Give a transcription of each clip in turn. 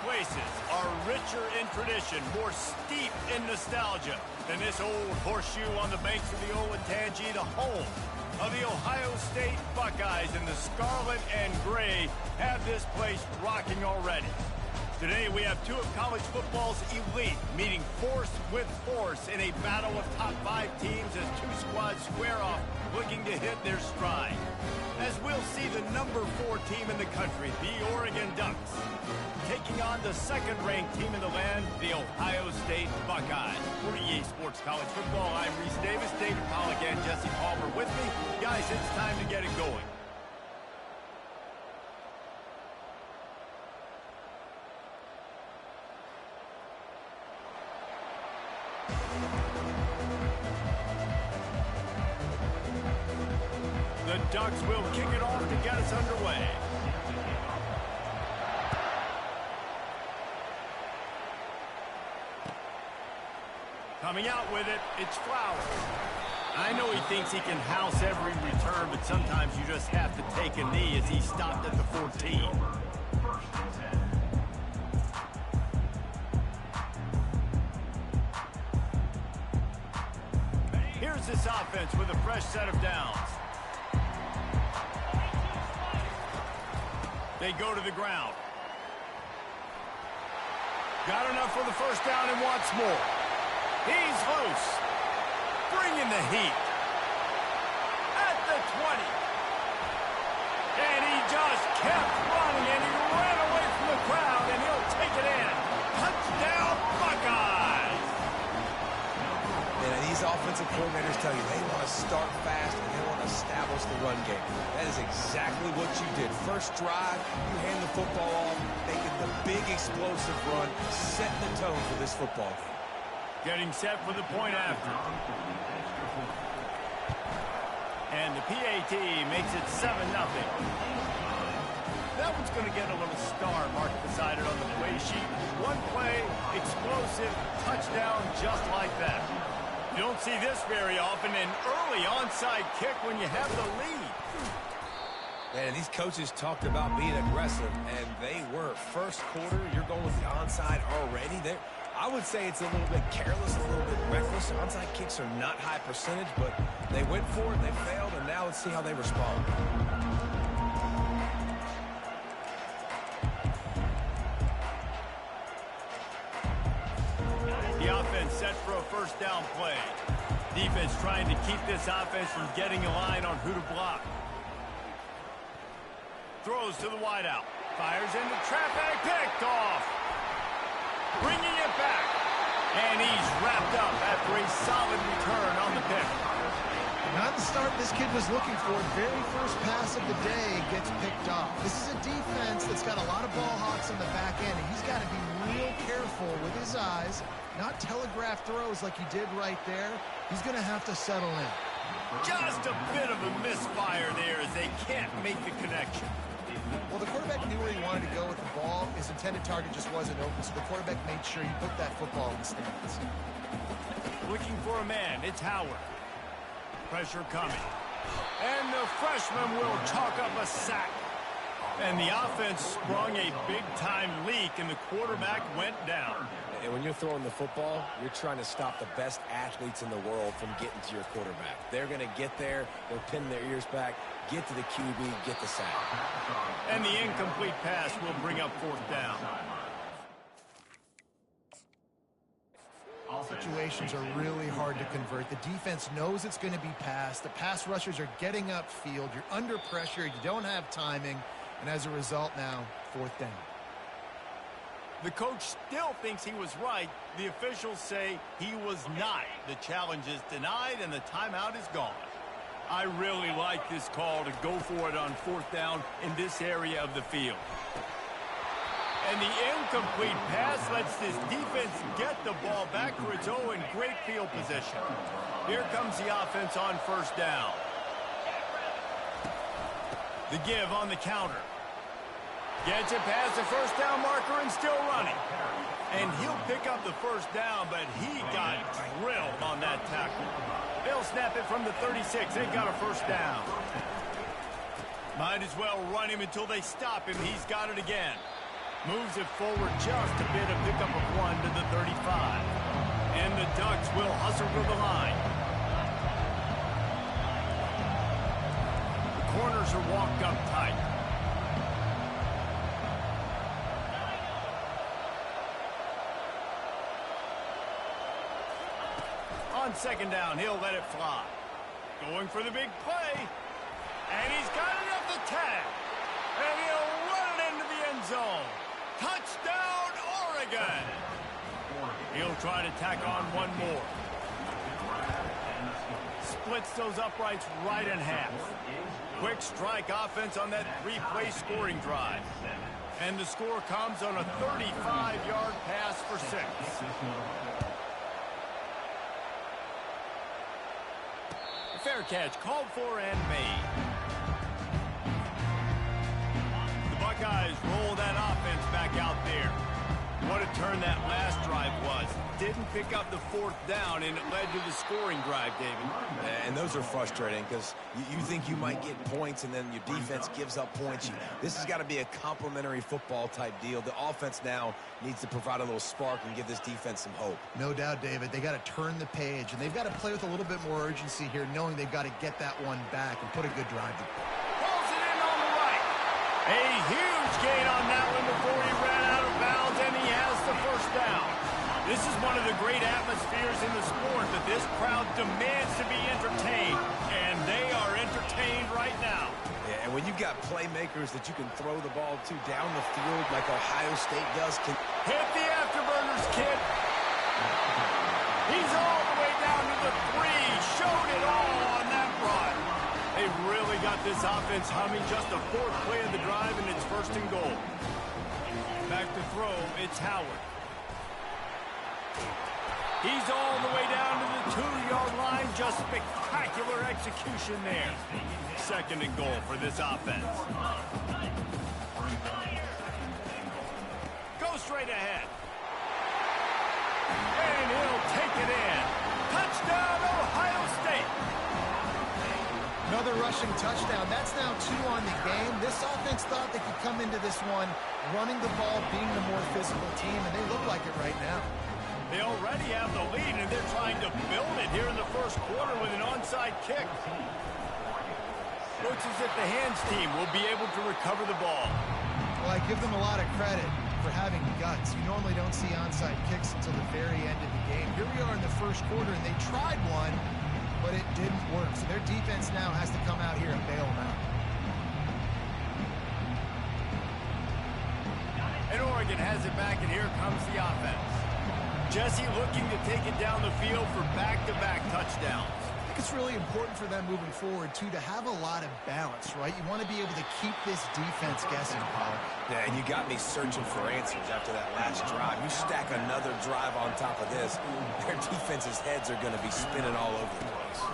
places are richer in tradition, more steep in nostalgia than this old horseshoe on the banks of the old Ncaa, the home of the Ohio State Buckeyes. And the scarlet and gray have this place rocking already. Today we have two of college football's elite meeting force with force in a battle of top 5 teams as two squads square off looking to hit their stride. As we'll see the number 4 team in the country, the Oregon Ducks, taking on the second-ranked team in the land, the Ohio State Buckeyes. For EA Sports College Football, I'm Reese Davis, David Pollack, and Jesse Palmer with me. Guys, it's time to get it going. The Ducks will kick it off to get us underway. Coming out with it, it's Flowers. I know he thinks he can house every return, but sometimes you just have to take a knee as he stopped at the 14. Here's this offense with a fresh set of downs. They go to the ground. Got enough for the first down and wants more. He's loose. Bringing the heat. At the 20. And he just kept running, and he ran away from the crowd, and he'll take it in. Touchdown, Buckeyes! And these offensive coordinators tell you they want to start fast and they want to establish the run game. That is exactly what you did. First drive, you hand the football off, making the big explosive run, setting the tone for this football game. Getting set for the point after. And the PAT makes it 7-0. That one's going to get a little star marked beside it on the play sheet. One play, explosive, touchdown just like that. You don't see this very often, an early onside kick when you have the lead. Man, these coaches talked about being aggressive, and they were. First quarter, you're going with the onside already. I would say it's a little bit careless, a little bit reckless. Onside kicks are not high percentage, but they went for it, they failed, and now let's see how they respond. The offense set for a first down play. Defense trying to keep this offense from getting a line on who to block. Throws to the wideout. Fires into traffic. Picked off. Bringing it back. And he's wrapped up after a solid return on the pick. Not the start this kid was looking for. Very first pass of the day gets picked off. This is a defense that's got a lot of ball hawks on the back end, and he's got to be real careful with his eyes, not telegraph throws like he did right there. He's going to have to settle in. Just a bit of a misfire there as they can't make the connection. Well, the quarterback knew where he wanted to go with the ball. His intended target just wasn't open, so the quarterback made sure he put that football in the stands. Looking for a man, it's Howard. Pressure coming. And the freshman will chalk up a sack. And the offense sprung a big-time leak, and the quarterback went down. And when you're throwing the football, you're trying to stop the best athletes in the world from getting to your quarterback. They're going to get there, they'll pin their ears back, get to the QB, get the sack. And the incomplete pass will bring up fourth down. Situations are really hard to convert. The defense knows it's going to be passed. The pass rushers are getting upfield. You're under pressure. You don't have timing. And as a result now, fourth down. The coach still thinks he was right. The officials say he was not. The challenge is denied and the timeout is gone. I really like this call to go for it on fourth down in this area of the field. And the incomplete pass lets this defense get the ball back for its own in great field position. Here comes the offense on first down. The give on the counter. Gets it past the first down marker and still running. And he'll pick up the first down, but he got drilled on that tackle. They'll snap it from the 36. They got a first down. Might as well run him until they stop him. He's got it again. Moves it forward just a bit, a pickup of 1 to the 35. And the Ducks will hustle to the line. The corners are walked up tight. On second down, he'll let it fly. Going for the big play. And he's got it at the tag. And he'll run it into the end zone. Touchdown, Oregon. He'll try to tack on one more. Splits those uprights right in half. Quick strike offense on that 3-play scoring drive. And the score comes on a 35-yard pass for 6. Fair catch called for and made. The Buckeyes roll that offense back out there. What a turn that last drive was. Didn't pick up the 4th down, and it led to the scoring drive, David. And those are frustrating because you think you might get points, and then your defense gives up points. This has got to be a complementary football type deal. The offense now needs to provide a little spark and give this defense some hope. No doubt, David. They got to turn the page, and they've got to play with a little bit more urgency here, knowing they've got to get that one back and put a good drive to. Pulls it in on the right. A huge gain on that one before he ran out of bounds, and he has the 1st down. This is one of the great atmospheres in the sport that this crowd demands to be entertained, and they are entertained right now. Yeah, and when you've got playmakers that you can throw the ball to down the field like Ohio State does. Hit the afterburners, kid. He's all the way down to the 3. Showed it all on that run. They really got this offense humming. Just the 4th play of the drive, and it's 1st and goal. Back to throw, it's Howard. He's all the way down to the 2-yard line. Just spectacular execution there. 2nd and goal for this offense. Go straight ahead. And he'll take it in. Touchdown, Ohio State. Another rushing touchdown. That's now 2 on the game. This offense thought they could come into this one running the ball, being the more physical team, and they look like it right now. They already have the lead, and they're trying to build it here in the 1st quarter with an onside kick. Looks as if the hands team will be able to recover the ball. Well, I give them a lot of credit for having guts. You normally don't see onside kicks until the very end of the game. Here we are in the 1st quarter, and they tried one, but it didn't work. So their defense now has to come out here and bail them out. And Oregon has it back, and here comes the offense. Jesse looking to take it down the field for back-to-back touchdowns. I think it's really important for them moving forward, too, to have a lot of balance, right? You want to be able to keep this defense guessing, Pollard. Yeah, and you got me searching for answers after that last drive. You stack another drive on top of this, their defense's heads are going to be spinning all over the place.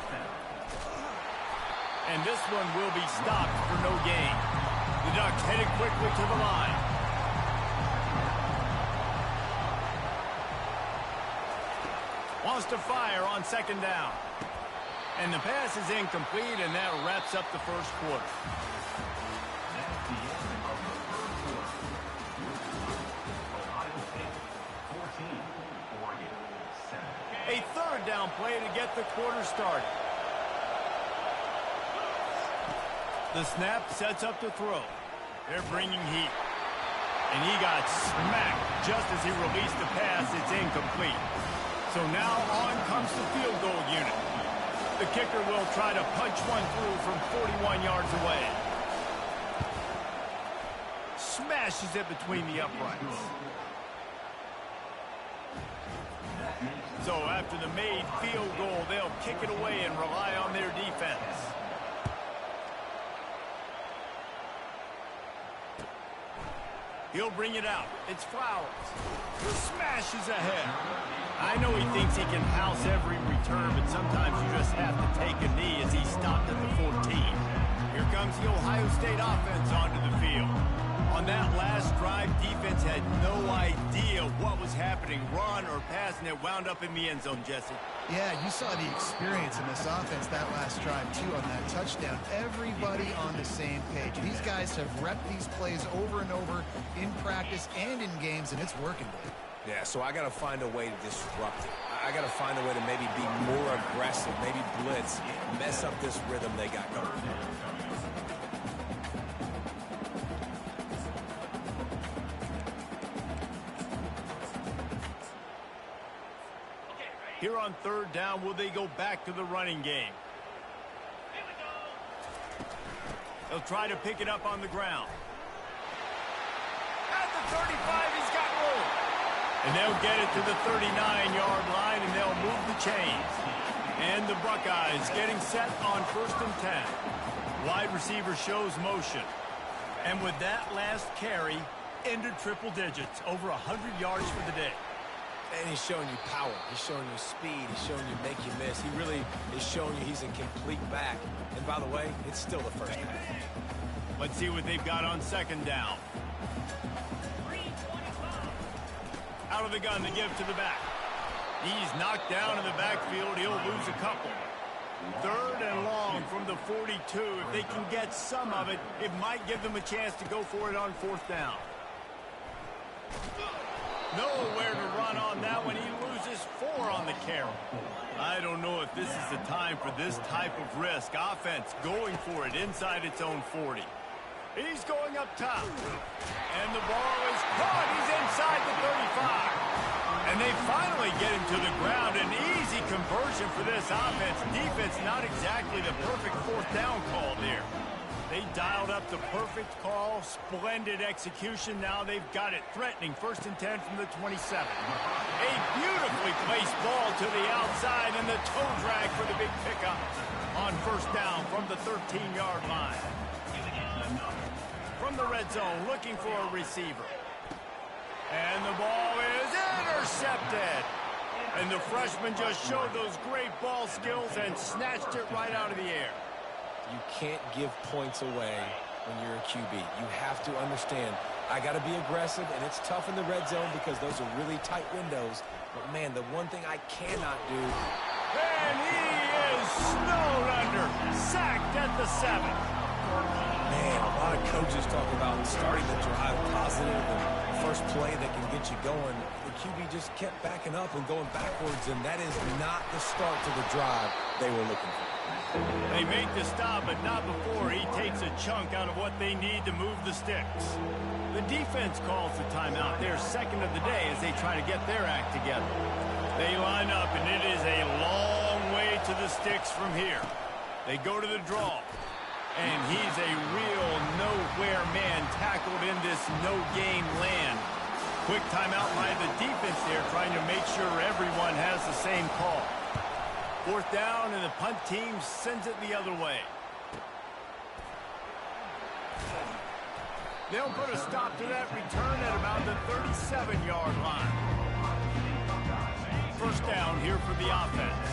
And this one will be stopped for no gain. The Ducks headed quickly to the line. Wants to fire on 2nd down. And the pass is incomplete, and that wraps up the 1st quarter. A 3rd down play to get the quarter started. The snap sets up the throw. They're bringing heat. And he got smacked just as he released the pass. It's incomplete. So now on comes the field goal unit. The kicker will try to punch one through from 41 yards away. Smashes it between the uprights. So after the made field goal, they'll kick it away and rely on their defense. He'll bring it out. It's Flowers. He smashes ahead. I know he thinks he can house every return, but sometimes you just have to take a knee as he stopped at the 14. Here comes the Ohio State offense onto the field. On On that last drive, defense had no idea what was happening, run or pass, and it wound up in the end zone, Jesse. Yeah, you saw the experience in this offense that last drive, too, on that touchdown. Everybody on the same page. These guys have repped these plays over and over in practice and in games, and it's working, Dave. Yeah, so I got to find a way to disrupt it. I got to find a way to maybe be more aggressive, maybe blitz, mess up this rhythm they got going. Here on third down, will they go back to the running game? They'll try to pick it up on the ground. At the 35, he's got room. And they'll get it to the 39-yard line, and they'll move the chains. And the Buckeyes getting set on 1st and 10. Wide receiver shows motion. And with that last carry, into triple digits, over 100 yards for the day. And he's showing you power. He's showing you speed. He's showing you make you miss. He really is showing you he's a complete back. And by the way, it's still the first half. Let's see what they've got on second down. Out of the gun to give to the back. He's knocked down in the backfield. He'll lose a couple. Third and long from the 42. If they can get some of it, it might give them a chance to go for it on 4th down. Nowhere to run on that one. He loses 4 on the carry. I don't know if this is the time for this type of risk. Offense going for it inside its own 40. He's going up top. And the ball is caught. He's inside the 35. And they finally get him to the ground. An easy conversion for this offense. Defense, not exactly the perfect 4th down call there. They dialed up the perfect call. Splendid execution. Now they've got it. Threatening 1st and 10 from the 27. A beautifully placed ball to the outside, and the toe drag for the big pickup on 1st down from the 13-yard line. From the red zone, looking for a receiver. And the ball is intercepted. And the freshman just showed those great ball skills and snatched it right out of the air. You can't give points away when you're a QB. You have to understand, I got to be aggressive, and it's tough in the red zone because those are really tight windows. But, man, the one thing I cannot do. And he is snowed under, sacked at the 7. Man, a lot of coaches talk about starting the drive positive and the first play that can get you going. The QB just kept backing up and going backwards, and that is not the start to the drive they were looking for. They make the stop, but not before he takes a chunk out of what they need to move the sticks. The defense calls the timeout. They're second of the day as they try to get their act together. They line up, and it is a long way to the sticks from here. They go to the draw, and he's a real nowhere man tackled in this no-gain land. Quick timeout by the defense there, trying to make sure everyone has the same call. 4th down, and the punt team sends it the other way. They'll put a stop to that return at about the 37-yard line. 1st down here for the offense.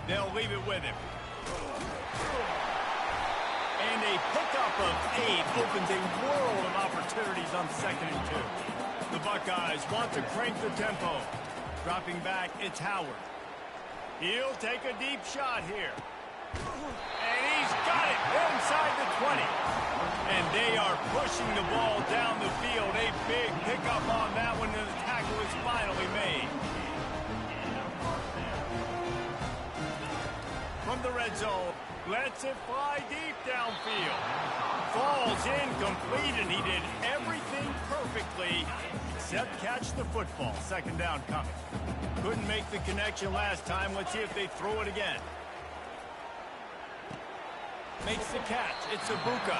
They'll leave it with him. And a pickup of 8 opens a world of opportunities on 2nd and 2. The Buckeyes want to crank the tempo. Dropping back, it's Howard. He'll take a deep shot here. And he's got it inside the 20. And they are pushing the ball down the field. A big pickup on that one, and the tackle is finally made. From the red zone, lets it fly deep downfield. Falls incomplete, and he did everything perfectly except catch the football. 2nd down coming. Couldn't make the connection last time. Let's see if they throw it again. Makes the catch. It's Ibuka.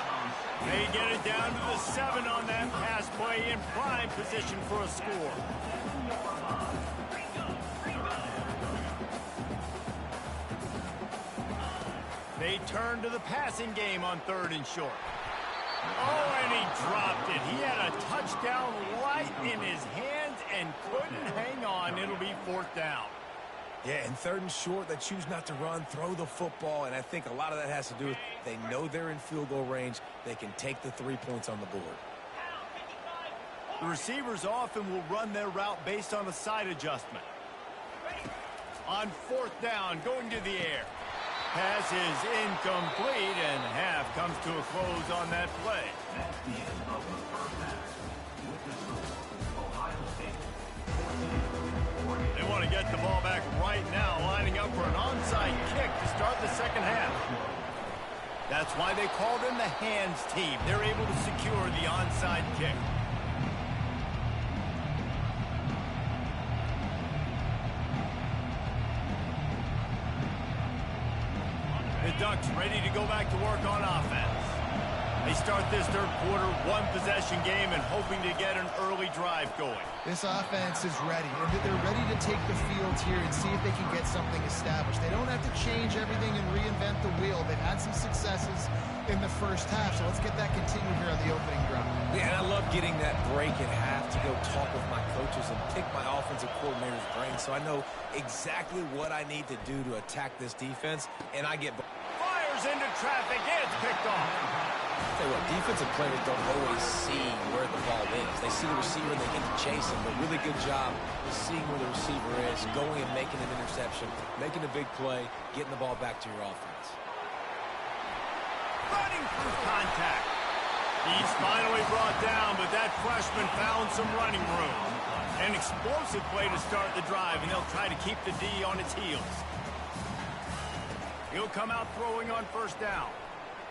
They get it down to the 7 on that pass play, in prime position for a score. They turn to the passing game on 3rd and short. Oh, and he dropped it. He had a touchdown right in his hands and couldn't hang on. It'll be 4th down. Yeah, and 3rd and short, they choose not to run, throw the football, and I think a lot of that has to do with they know they're in field goal range. They can take the 3 points on the board. The receivers often will run their route based on a side adjustment. On 4th down, going to the air. Pass is incomplete, and half comes to a close on that play. That's the end of the first half. With this score, Ohio State 14. They want to get the ball back right now, lining up for an onside kick to start the 2nd half. That's why they call them the hands team. They're able to secure the onside kick. The Ducks ready to go back to work on offense. They start this 3rd quarter, 1-possession game, and hoping to get an early drive going. This offense is ready, and they're ready to take the field here and see if they can get something established. They don't have to change everything and reinvent the wheel. They've had some successes in the 1st half, so let's get that continued here on the opening drive. Yeah, and I love getting that break at half to go talk with my coaches and pick my offensive coordinator's brain so I know exactly what I need to do to attack this defense, and I get... Fires into traffic, and it's picked off. I'll tell you what, defensive players don't always see where the ball is. They see the receiver and they get to chase him, but really good job of seeing where the receiver is, going and making an interception, making a big play, getting the ball back to your offense. Running through contact. He's finally brought down, but that freshman found some running room. An explosive play to start the drive, and they'll try to keep the D on its heels. He'll come out throwing on 1st down.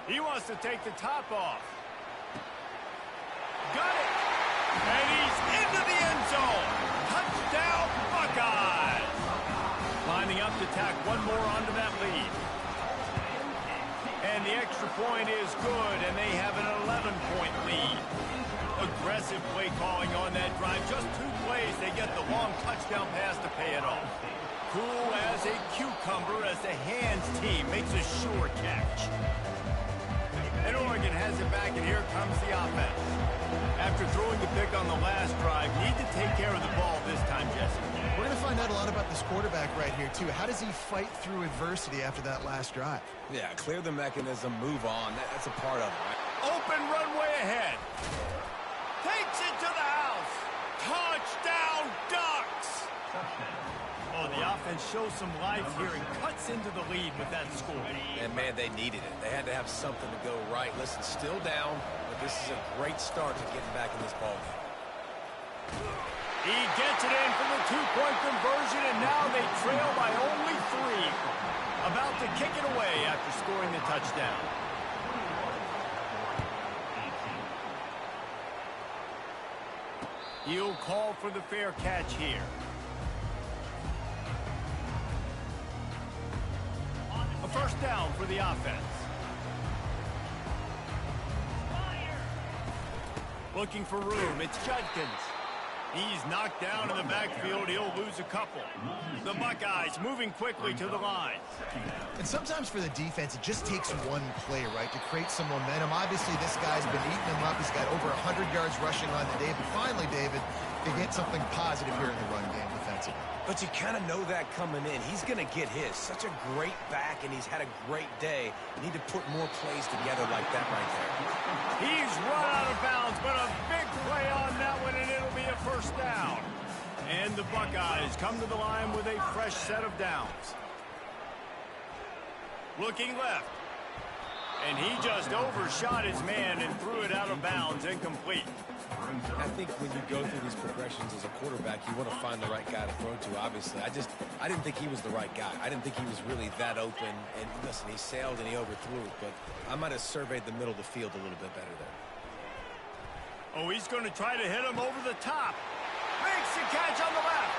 He wants to take the top off. Got it! And he's into the end zone. Touchdown, Buckeyes! Lining up to tack one more onto that lead. And the extra point is good, and they have an 11-point lead. Aggressive play calling on that drive. Just 2 plays, they get the long touchdown pass to pay it off. Cool as a cucumber as the hands team makes a sure catch. And Oregon has it back, and here comes the offense. After throwing the pick on the last drive, need to take care of the ball this time, Jesse. We're going to find out a lot about this quarterback right here, too. How does he fight through adversity after that last drive? Yeah, clear the mechanism, move on. That's a part of it, right? Open runway ahead. Takes it to the house. Touchdown, Ducks! Oh, the offense shows some life here and cuts into the lead with that score. And, man, they needed it. They had to have something to go right. Listen, still down, but this is a great start to getting back in this ballgame. He gets it in for the 2-point conversion, and now they trail by only 3. About to kick it away after scoring the touchdown. He'll call for the fair catch here. A 1st down for the offense. Looking for room. It's Judkins. He's knocked down in the backfield. He'll lose a couple. The Buckeyes moving quickly to the line. And sometimes for the defense, it just takes one play, right, to create some momentum. Obviously, this guy's been eating them up. He's got over 100 yards rushing on the day. But finally, David, they get something positive here in the run game defensively. But you kind of know that coming in. He's going to get his. Such a great back, and he's had a great day. You need to put more plays together like that right there. He's run out of bounds, but a big play on that one, and it'll be a 1st down. And the Buckeyes come to the line with a fresh set of downs. Looking left. And he just overshot his man and threw it out of bounds, incomplete. I think when you go through these progressions as a quarterback, you want to find the right guy to throw to, obviously. I didn't think he was the right guy. I didn't think he was really that open. And listen, he sailed and he overthrew it, but I might have surveyed the middle of the field a little bit better there. Oh, he's going to try to hit him over the top. Makes the catch on the left.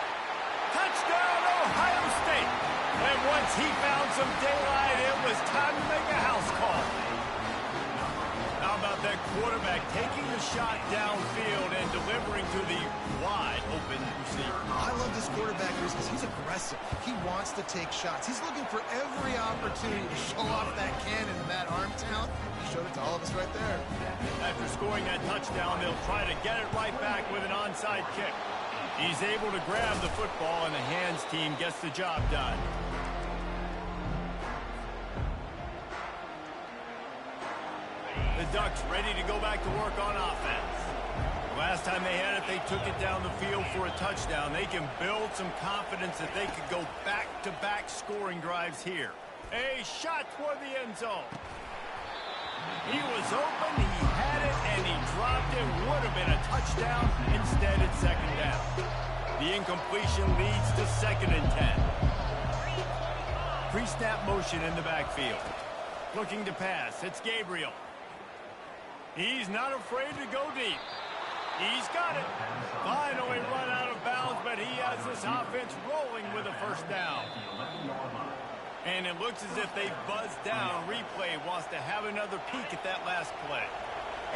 Touchdown, Ohio State. And once he found some daylight, it was time to make a house call. How about that quarterback taking the shot downfield and delivering to the wide open receiver? I love this quarterback because he's aggressive. He wants to take shots. He's looking for every opportunity to show off that cannon and that arm talent. He showed it to all of us right there. After scoring that touchdown, they'll try to get it right back with an onside kick. He's able to grab the football, and the hands team gets the job done. The Ducks ready to go back to work on offense. Last time they had it, they took it down the field for a touchdown. They can build some confidence that they could go back-to-back scoring drives here. A shot toward the end zone. He was open, he had it, and he dropped it. Would have been a touchdown. Instead, it's second down. The incompletion leads to 2nd and 10. Pre-snap motion in the backfield. Looking to pass. It's Gabriel. He's not afraid to go deep. He's got it. Finally run out of bounds, but he has this offense rolling with a first down. And it looks as if they buzzed down. Replay wants to have another peek at that last play.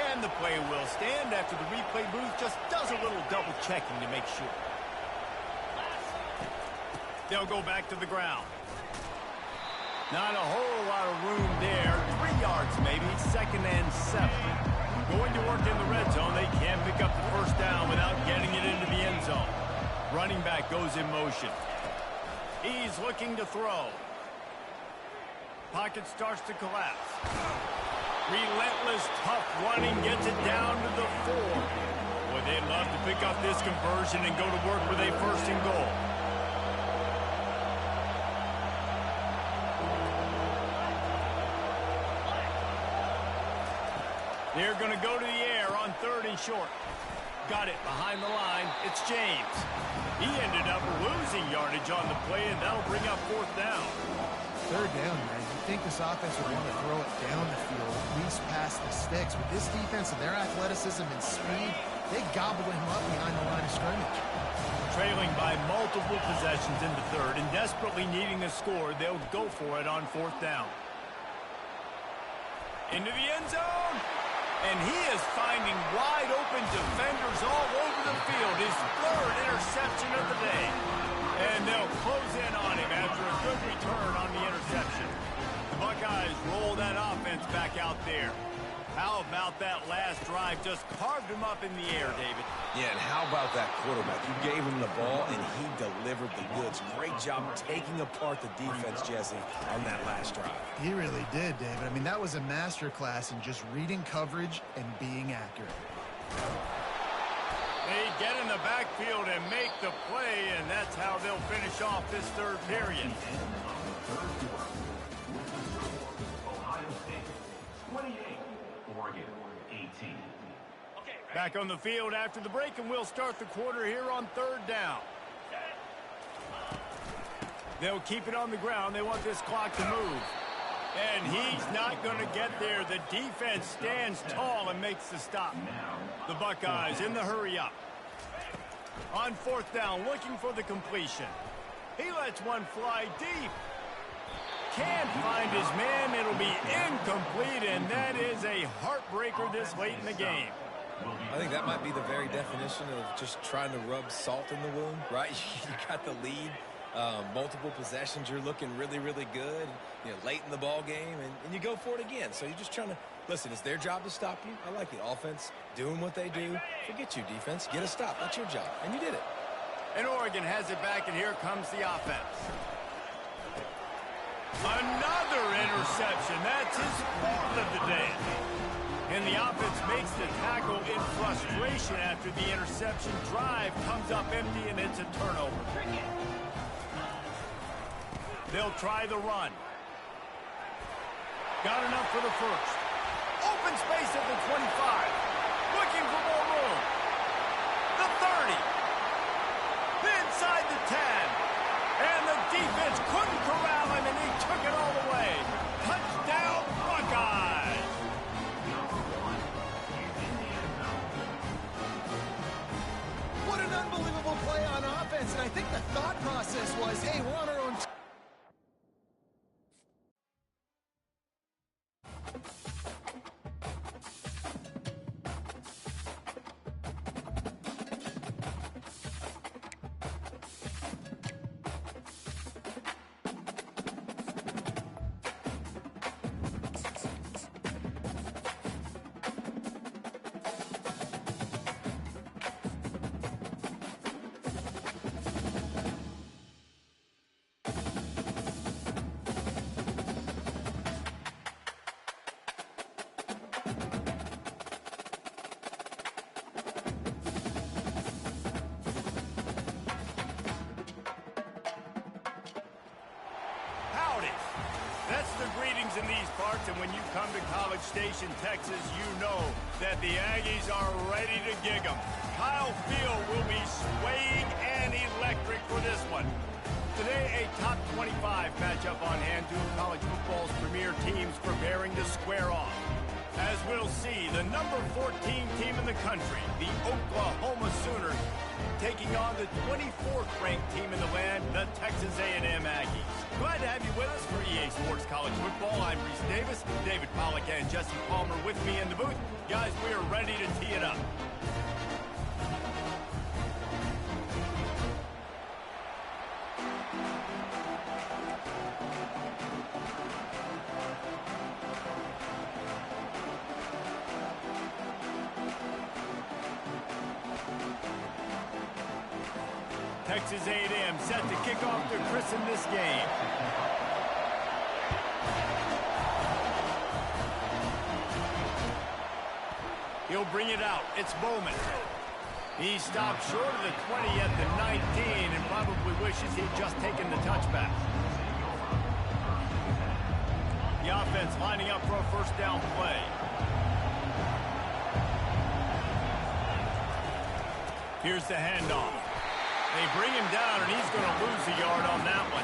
And the play will stand after the replay booth just does a little double checking to make sure. They'll go back to the ground. Not a whole lot of room there. 3 yards maybe. 2nd and 7. Going to work in the red zone. They can't pick up the first down without getting it into the end zone. Running back goes in motion. He's looking to throw. Pocket starts to collapse. Relentless, tough running gets it down to the 4. Boy, they'd love to pick up this conversion and go to work with a 1st and goal. They're going to go to the air on 3rd and short. Got it behind the line. It's James. He ended up losing yardage on the play, and that'll bring up 4th down. 3rd down, man. You'd think this offense would want to throw it down the field, at least past the sticks. With this defense and their athleticism and speed, they gobble him up behind the line of scrimmage. Trailing by multiple possessions in the 3rd and desperately needing a score, they'll go for it on 4th down. Into the end zone. And he is finding wide-open defenders all over the field. His 3rd interception of the day. And they'll close in on him after a good return on the interception. The Buckeyes roll that offense back out there. How about that last drive? Just carved him up in the air, David. Yeah, and how about that quarterback? You gave him the ball, and he delivered the goods. Great job taking apart the defense, Jesse, on that last drive. He really did, David. I mean, that was a masterclass in just reading coverage and being accurate. They get in the backfield and make the play, and that's how they'll finish off this 3rd period. Ohio State 28, Oregon 18. Back on the field after the break, and we'll start the quarter here on 3rd down. They'll keep it on the ground. They want this clock to move. And he's not going to get there. The defense stands tall and makes the stop. The Buckeyes in the hurry up. On 4th down, looking for the completion. He lets one fly deep. Can't find his man. It'll be incomplete, and that is a heartbreaker this late in the game. I think that might be the very definition of just trying to rub salt in the wound, right? You got the lead, multiple possessions, you're looking really, really good, you know, late in the ball game, and you go for it again. So you're just trying to, listen, it's their job to stop you. I like it. Offense, doing what they do. Forget you, defense. Get a stop. That's your job, and you did it. And Oregon has it back, and here comes the offense. Another interception. That's his 4th of the day. And the offense makes the tackle in frustration after the interception. Drive comes up empty, and it's a turnover. They'll try the run. Got enough for the 1st. Open space at the 25. Looking for more room. The 30. Inside the 10. And the defense couldn't corral him, and he took it all the way. Touchdown, Buckeyes. What an unbelievable play on offense. And I think the thought process was, hey, we're on our own. greetings in these parts, and when you come to College Station, Texas, you know that the Aggies are ready to gig 'em. Kyle Field will be swaying and electric for this one. Today, a top 25 matchup on hand, two of college football's premier teams preparing to square off. As we'll see, the number 14 team in the country, the Oklahoma Sooners, taking on the 24th ranked team in the land, the Texas A&M Aggies. Glad to have you with us for EA Sports College Football. I'm Reese Davis, David Pollack and Jesse Palmer with me in the booth. Guys, we are ready to tee it up. Texas A&M set to kick off to christen this game. He'll bring it out. It's Bowman. He stopped short of the 20 at the 19 and probably wishes he'd just taken the touchback. The offense lining up for a first down play. Here's the handoff. They bring him down, and he's going to lose a yard on that one.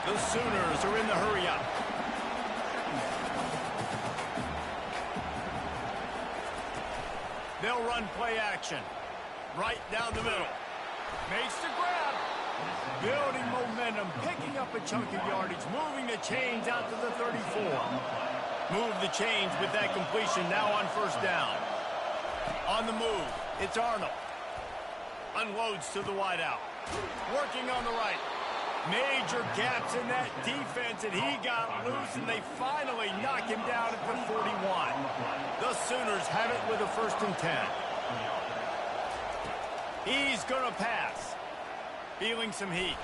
The Sooners are in the hurry-up. They'll run play action. Right down the middle. Makes the grab. Building momentum, picking up a chunk of yardage, moving the chains out to the 34. Move the chains with that completion now on first down. On the move, it's Arnold. Unloads to the wideout. Working on the right. Major gaps in that defense, and he got loose, and they finally knock him down at the 41. The Sooners have it with a 1st and 10. He's going to pass. Feeling some heat.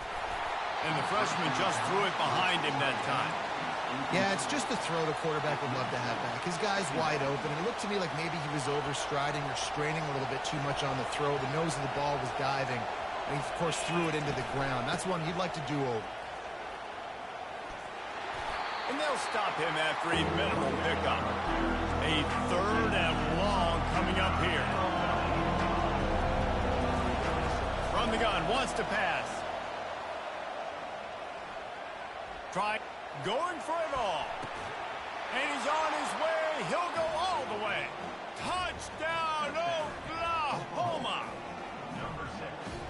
And the freshman just threw it behind him that time. Yeah, it's just a throw the quarterback would love to have back. His guy's wide open, and it looked to me like maybe he was overstriding or straining a little bit too much on the throw. The nose of the ball was diving, and he, of course, threw it into the ground. That's one you'd like to do over. And they'll stop him after a minimal pickup. A 3rd and long coming up here. From the gun, wants to pass. Try. Going for it all. And he's on his way. He'll go all the way. Touchdown, Oklahoma.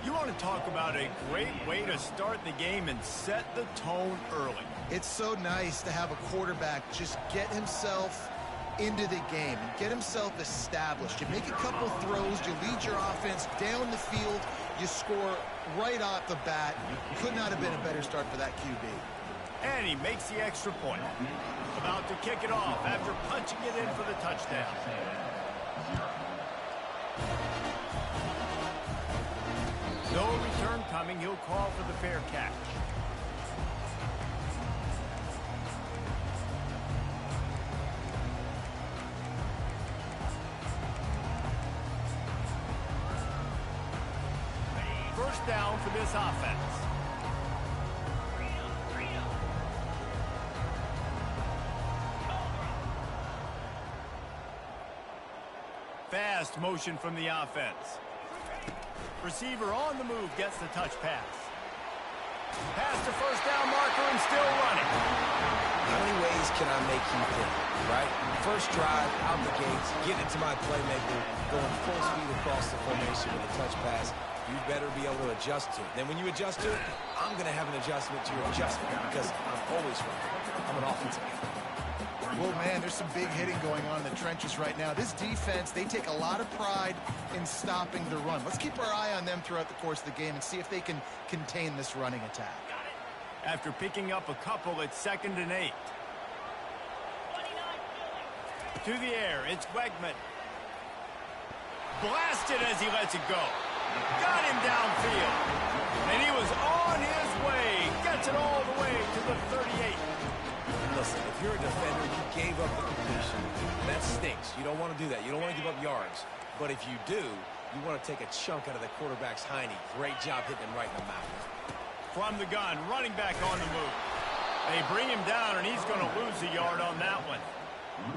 You want to talk about a great way to start the game and set the tone early. It's so nice to have a quarterback just get himself into the game and get himself established. You make a couple throws, you lead your offense down the field, you score right off the bat. Could not have been a better start for that QB. And he makes the extra point. About to kick it off after punching it in for the touchdown. No return coming. He'll call for the fair catch. First down for this offense. Fast motion from the offense. Receiver on the move gets the touch pass. Pass to first down marker and still running. How many ways can I make you think, right? First drive, out the gates, get into my playmaker, going full speed across the formation with a touch pass. You better be able to adjust to it. Then when you adjust to it, I'm going to have an adjustment to your adjustment because I'm always right. I'm an offensive guy. Well, man, there's some big hitting going on in the trenches right now. This defense, they take a lot of pride in stopping the run. Let's keep our eye on them throughout the course of the game and see if they can contain this running attack. After picking up a couple, it's 2nd and 8. To the air, it's Wegman. Blasted as he lets it go. Got him downfield. And he was on his way. Gets it all the way to the 38. Listen, if you're a defender, you gave up the completion. That stinks. You don't want to do that. You don't want to give up yards. But if you do, you want to take a chunk out of the quarterback's hiney. Great job hitting him right in the mouth. From the gun, running back on the move. They bring him down, and he's going to lose a yard on that one.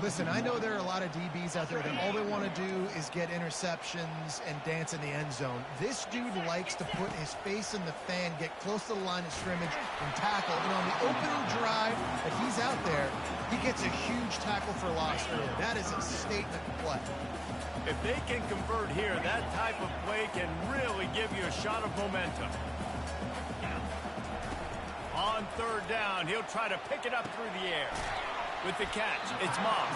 Listen, I know there are a lot of DBs out there that all they want to do is get interceptions and dance in the end zone. This dude likes to put his face in the fan, get close to the line of scrimmage, and tackle. And on the opening drive that he's out there, he gets a huge tackle for loss early. That is a statement play. If they can convert here, that type of play can really give you a shot of momentum. On third down, he'll try to pick it up through the air. With the catch, it's Moss.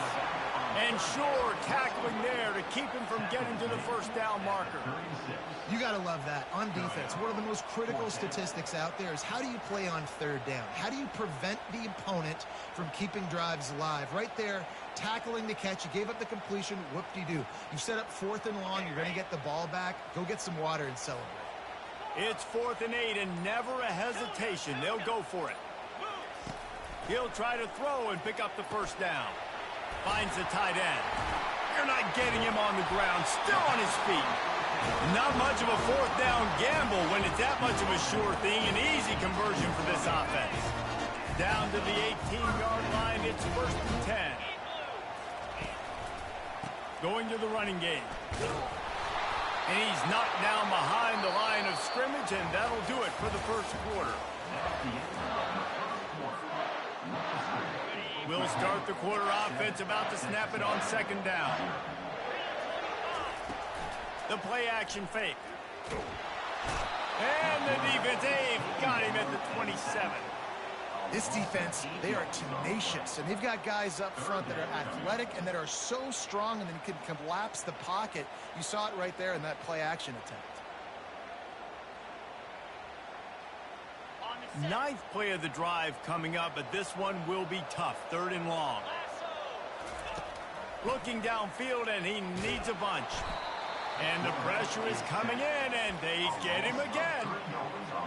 And sure, tackling there to keep him from getting to the first down marker. You got to love that. On defense, one of the most critical statistics out there is how do you play on third down? How do you prevent the opponent from keeping drives alive? Right there, tackling the catch. You gave up the completion. Whoop-de-doo. You set up 4th and long. You're going to get the ball back. Go get some water and celebrate. It's 4th and 8 and never a hesitation. They'll go for it. He'll try to throw and pick up the first down. Finds the tight end. You're not getting him on the ground. Still on his feet. Not much of a 4th down gamble when it's that much of a sure thing. An easy conversion for this offense. Down to the 18-yard line. It's 1st and 10. Going to the running game. And he's knocked down behind the line of scrimmage, and that'll do it for the first quarter. We'll start the quarter offense about to snap it on 2nd down. The play action fake. And the defense, they've got him at the 27. This defense, they are tenacious, and they've got guys up front that are athletic and that are so strong and then can collapse the pocket. You saw it right there in that play action attempt. 9th play of the drive coming up, but this one will be tough. 3rd and long. Looking downfield, and he needs a bunch. And the pressure is coming in, and they get him again.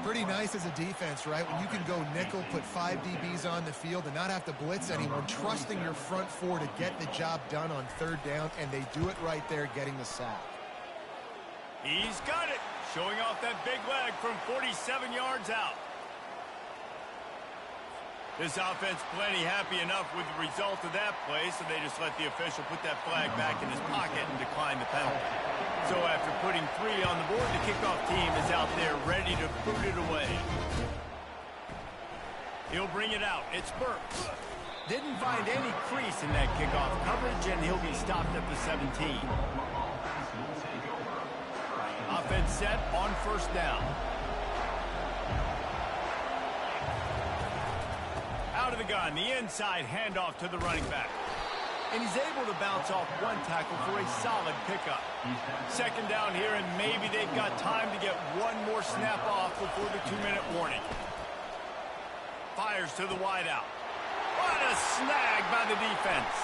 Pretty nice as a defense, right? When you can go nickel, put 5 DBs on the field and not have to blitz anyone, trusting your front 4 to get the job done on 3rd down, and they do it right there, getting the sack. He's got it, showing off that big leg from 47 yards out. This offense plenty happy enough with the result of that play, so they just let the official put that flag back in his pocket and decline the penalty. So after putting 3 on the board, the kickoff team is out there ready to boot it away. He'll bring it out. It's Burks. Didn't find any crease in that kickoff coverage, and he'll be stopped at the 17. Offense set on 1st down. Out of the gun, the inside handoff to the running back. And he's able to bounce off one tackle for a solid pickup. 2nd down here, and maybe they've got time to get one more snap off before the 2-minute warning. Fires to the wideout. What a snag by the defense.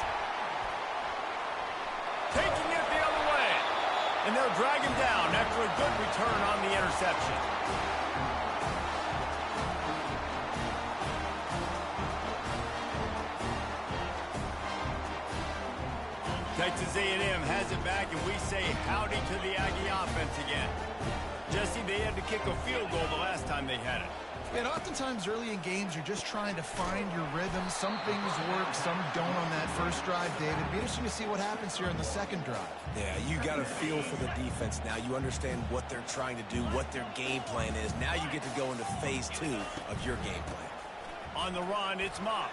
Taking it the other way. And they'll drag him down after a good return on the interception. Texas A&M has it back, and we say howdy to the Aggie offense again. Jesse, they had to kick a field goal the last time they had it. And oftentimes early in games, you're just trying to find your rhythm. Some things work, some don't on that first drive, David. It'd be interesting to see what happens here in the 2nd drive. Yeah, you got a feel for the defense now. You understand what they're trying to do, what their game plan is. Now you get to go into phase 2 of your game plan. On the run, it's Moss.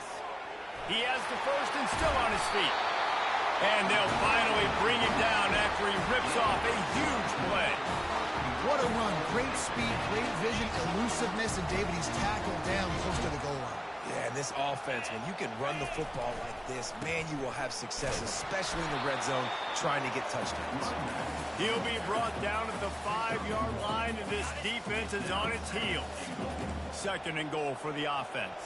He has the first and still on his feet. And they'll finally bring him down after he rips off a huge play. What a run. Great speed, great vision, elusiveness, and David, he's tackled down close to the goal line. Yeah, and this offense, when you can run the football like this, man, you will have success, especially in the red zone, trying to get touchdowns. He'll be brought down at the 5-yard line, and this defense is on its heels. 2nd and goal for the offense.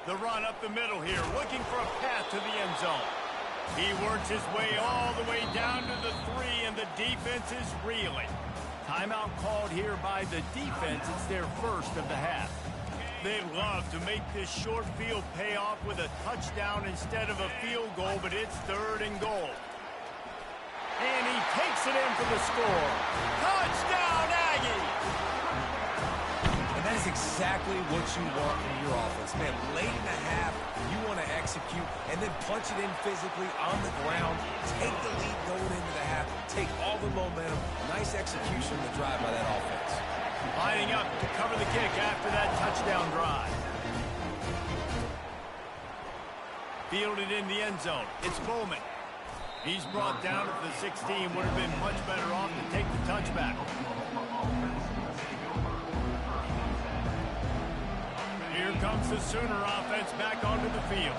The run up the middle here, looking for a path to the end zone. He works his way all the way down to the 3, and the defense is reeling. Timeout called here by the defense. It's their first of the half. They'd love to make this short field pay off with a touchdown instead of a field goal, but it's 3rd and goal. And he takes it in for the score. Touchdown, Aggie! And that is exactly what you want from your offense. Man, late in the half, you want to execute and then punch it in physically on the ground. Take the lead going into the half. Take all the momentum. Nice execution on the drive by that offense. Lining up to cover the kick after that touchdown drive. Fielded in the end zone. It's Bowman. He's brought down at the 16. Would have been much better off to take the touchback. Here comes the Sooner offense back onto the field.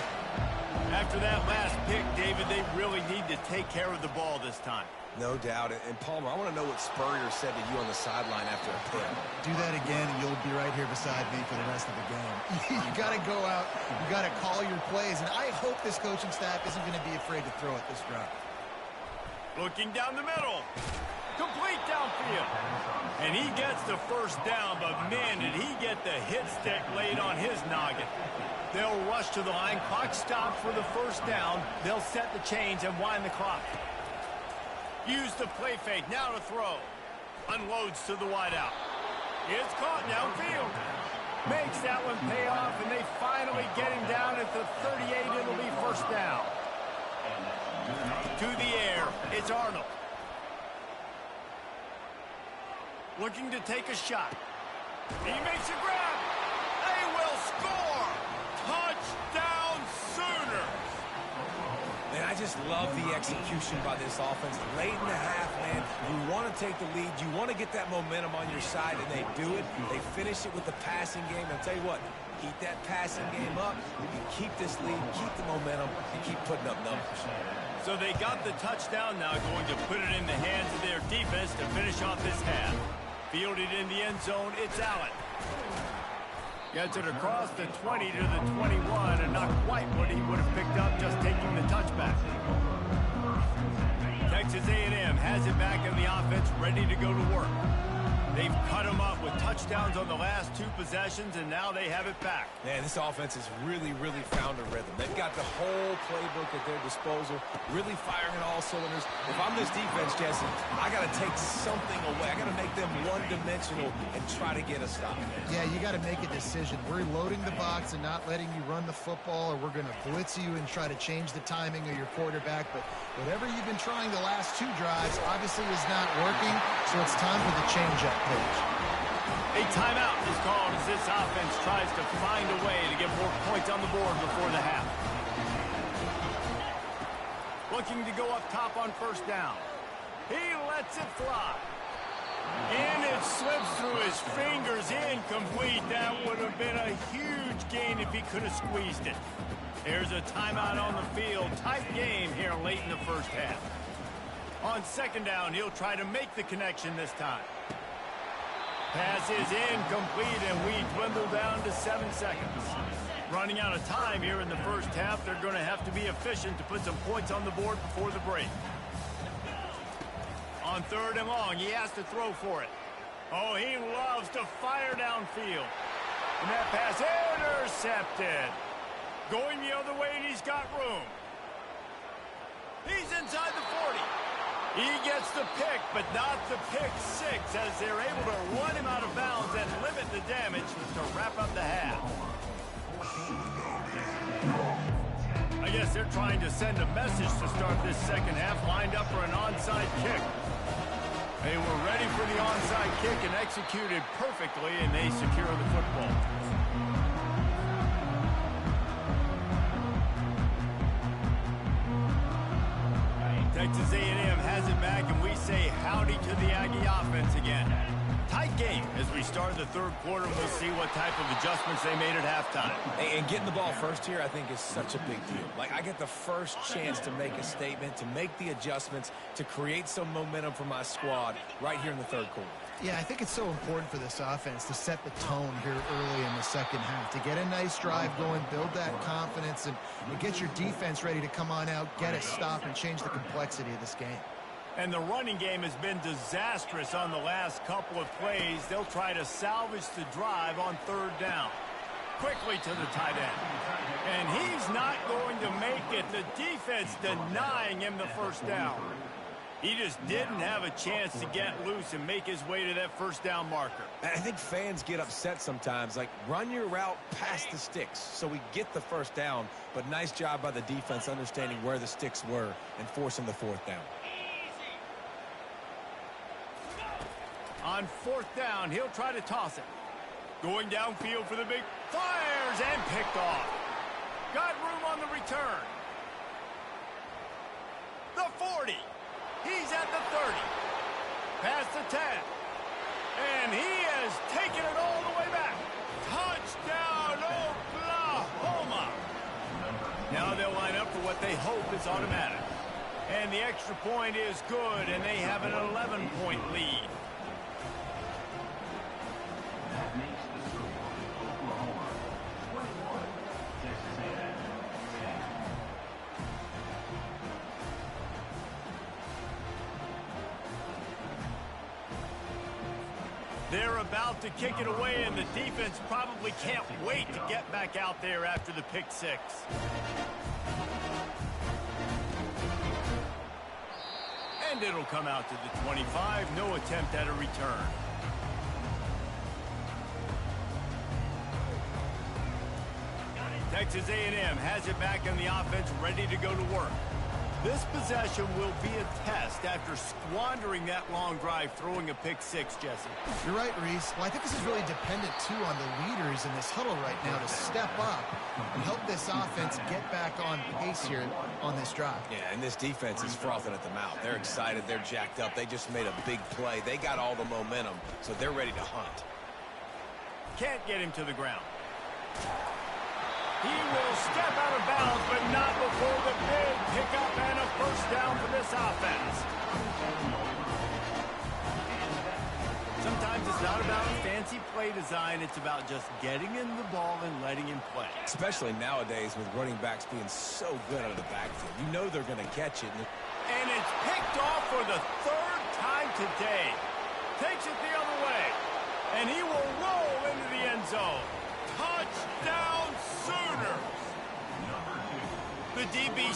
After that last pick, David, they really need to take care of the ball this time. No doubt. And Palmer, I want to know what Spurrier said to you on the sideline after a pick. Do that again, and you'll be right here beside me for the rest of the game. You got to go out. You got to call your plays, and I hope this coaching staff isn't going to be afraid to throw it this drive. Looking down the middle. Complete downfield. And he gets the first down, but man, did he get the hit stick laid on his noggin. They'll rush to the line. Clock stopped for the first down. They'll set the chains and wind the clock. Use the play fake. Now to throw. Unloads to the wideout. It's caught downfield. Makes that one pay off, and they finally get him down at the 38. It'll be first down. To the air. It's Arnold. Looking to take a shot. He makes a grab. They will score. Touchdown Sooners. Man, I just love the execution by this offense. Late in the half, man, you want to take the lead. You want to get that momentum on your side, and they do it. They finish it with the passing game. I'll tell you what, keep that passing game up. You keep this lead, keep the momentum, and keep putting up numbers. So they got the touchdown now, going to put it in the hands of their defense to finish off this half. Fielded in the end zone, it's Allen. Gets it across the 20 to the 21, and not quite what he would have picked up just taking the touchback. Texas A&M has it back in the offense, ready to go to work. They've cut him up with touchdowns on the last two possessions, and now they have it back. Man, this offense has really found a rhythm. They've got the whole playbook at their disposal, really firing on all cylinders. If I'm this defense, Jesse, I got to take something away. I got to make them one-dimensional and try to get a stop. Yeah, you got to make a decision. We're loading the box and not letting you run the football, or we're going to blitz you and try to change the timing of your quarterback. But whatever you've been trying the last two drives obviously is not working, so it's time for the change-up. A timeout is called as this offense tries to find a way to get more points on the board before the half. Looking to go up top on first down. He lets it fly. And it slips through his fingers, incomplete. That would have been a huge gain if he could have squeezed it. There's a timeout on the field. Tight game here late in the first half. On second down, he'll try to make the connection this time. Pass is incomplete, and we dwindle down to 7 seconds. Running out of time here in the first half. They're going to have to be efficient to put some points on the board before the break. On third and long, he has to throw for it. Oh, he loves to fire downfield. And that pass intercepted. Going the other way, and he's got room. He's inside the 40. He gets the pick, but not the pick six, as they're able to run him out of bounds and limit the damage to wrap up the half. I guess they're trying to send a message to start this second half, lined up for an onside kick. They were ready for the onside kick and executed perfectly, and they secure the football. Texas A&M has it back, and we say howdy to the Aggie offense again. Tight game as we start the third quarter. We'll see what type of adjustments they made at halftime. And getting the ball first here, I think, is such a big deal. Like, I get the first chance to make a statement, to make the adjustments, to create some momentum for my squad right here in the third quarter. Yeah, I think it's so important for this offense to set the tone here early in the second half, to get a nice drive going, build that confidence, and get your defense ready to come on out, get a stop, and change the complexity of this game. And the running game has been disastrous on the last couple of plays. They'll try to salvage the drive on third down. Quickly to the tight end. And he's not going to make it. The defense denying him the first down. He just didn't have a chance to get loose and make his way to that first down marker. And I think fans get upset sometimes, like run your route past the sticks so we get the first down, but nice job by the defense understanding where the sticks were and forcing the fourth down. On fourth down, he'll try to toss it. Going downfield for the big, fires and picked off. Got room on the return. The 40. He's at the 30. Past the 10. And he has taken it all the way back. Touchdown, Oklahoma. Now they'll line up for what they hope is automatic. And the extra point is good, and they have an 11-point lead. That makes the score Oklahoma 21, Texas A&M 10. They're about to kick it away, and the defense probably can't wait to get back out there after the pick six. And it'll come out to the 25. No attempt at a return. Texas A&M has it back in the offense, ready to go to work. This possession will be a test after squandering that long drive, throwing a pick six, Jesse. You're right, Reese. Well, I think this is really dependent, too, on the leaders in this huddle right now to step up and help this offense get back on pace here on this drive. Yeah, and this defense is frothing at the mouth. They're excited. They're jacked up. They just made a big play. They got all the momentum, so they're ready to hunt. Can't get him to the ground. He will step out of bounds, but not before the big pickup and a first down for this offense. Sometimes it's not about fancy play design. It's about just getting in the ball and letting him play. Especially nowadays with running backs being so good out of the backfield. You know they're going to catch it. And it's picked off for the third time today. Takes it the other way. And he will roll into the end zone. Touchdown Sooners! The DB